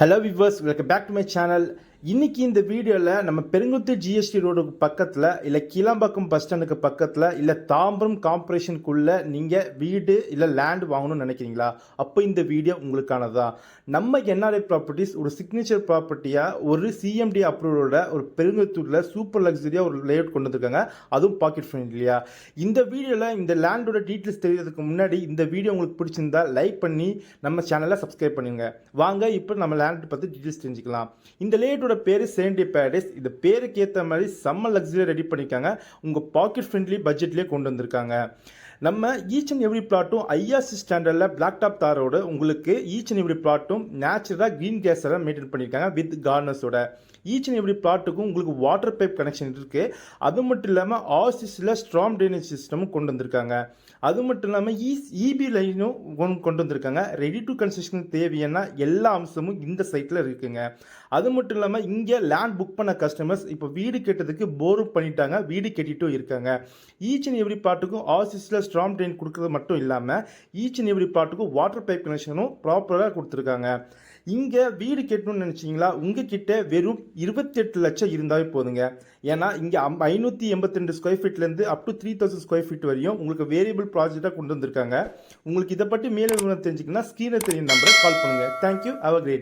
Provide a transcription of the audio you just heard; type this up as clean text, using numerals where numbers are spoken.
Hello viewers, welcome back to my channel. இன்னைக்கு இந்த வீடியோவில் நம்ம பெருங்குத்து ஜிஎஸ்டி ரோடுக்கு பக்கத்தில் இல்லை கீழாம்பாக்கம் பஸ் ஸ்டாண்டுக்கு பக்கத்தில் இல்லை தாம்பரம் கார்பரேஷனுக்குள்ளே நீங்கள் வீடு இல்லை லேண்ட் வாங்கணும்னு நினைக்கிறீங்களா? அப்போ இந்த வீடியோ உங்களுக்கானதா. நம்ம என்ஆர்ஐ ப்ராப்பர்ட்டிஸ் ஒரு சிக்னேச்சர் ப்ராப்பர்ட்டியாக ஒரு சிஎம்டி அப்ரூவோட ஒரு பெருங்குத்தூரில் சூப்பர் லக்ஸரியாக ஒரு லேஅவுட் கொண்டு வந்திருக்காங்க, அதுவும் பாக்கெட் ஃப்ரெண்ட்லியா. இந்த வீடியோவில் இந்த லேண்டோட டீட்டெயில்ஸ் தெரியறதுக்கு முன்னாடி இந்த வீடியோ உங்களுக்கு பிடிச்சிருந்தா லைக் பண்ணி நம்ம சேனலை சப்ஸ்கிரைப் பண்ணுங்க. வாங்க இப்போ நம்ம லேண்ட் பற்றி டீட்டெயில்ஸ் தெரிஞ்சுக்கலாம். இந்த லேஅவுட்டோட பேரு சேண்டி பேரடைஸ். இந்த பேருக்கு ஏற்ற மாதிரி செம்ம லக்ஸரியா ரெடி பண்ணிருக்காங்க. உங்க பாக்கெட் ஃப்ரெண்ட்லி பட்ஜெட்லயே கொண்டு வந்திருக்காங்க. நம்ம ஈச் அண்ட் எவ்ரி பிளாட்டும் ஐஆர்சி ஸ்டாண்டர்டில் பிளாக் டாப் தாரோட உங்களுக்கு ஈச் அண்ட் எவ்ரி பிளாட்டும் நேச்சுரலாக க்ரீன் கேஸரை மெயின்டைன் பண்ணியிருக்காங்க வித் கார்னர்ஸோட. ஈச் அண்ட் எவ்ரி பிளாட்டுக்கும் உங்களுக்கு வாட்டர் பைப் கனெக்ஷன் இருக்குது. அது மட்டும் இல்லாமல் ஆர்சிஸில் ஸ்ட்ராங் ட்ரைனேஜ் சிஸ்டமும் கொண்டு வந்திருக்காங்க. அது மட்டும் இல்லாமல் இபி லைனும் கொண்டு வந்திருக்காங்க. ரெடி டு கன்ஸ்ட்ரக்ஷன் தேவையான எல்லா அம்சமும் இந்த சைட்டில் இருக்குங்க. அது மட்டும் இல்லாமல் இங்கே லேண்ட் புக் பண்ண கஸ்டமர்ஸ் இப்போ வீடு கட்டுறதுக்கு போரும் பண்ணிட்டாங்க, வீடு கட்டிட்டும் இருக்காங்க. ஈச் அண்ட் எவ்ரி பிளாட்டுக்கும் ஆர்சிஸில் ஸ்ட்ராங் ட்ரைன் கொடுக்கறது மட்டும் இல்லாமல் ஈச் அண்ட் எவ்ரி பிளாட்டுக்கும் வாட்டர் பைப் கனெக்ஷனும் ப்ராப்பராக கொடுத்துருக்காங்க. இங்கே வீடு கட்டணும்னு நினச்சிங்களா, உங்ககிட்ட வெறும் 28 லட்சம் இருந்தாவே போதுங்க. ஏன்னா இங்கே 582 ஸ்கொயர் ஃபீட்லேருந்து அப் டு 3000 ஸ்கொயர் ஃபீட் வரையும் உங்களுக்கு வேரியபிள் ப்ராஜெக்டாக கொண்டு வந்திருக்காங்க. உங்களுக்கு இதை பற்றி மேலே விவரம் தெரிஞ்சுக்கணும்னா ஸ்க்ரீனில் தெரியும் நம்பரை கால் பண்ணுங்கள். தேங்க்யூ. Have a great.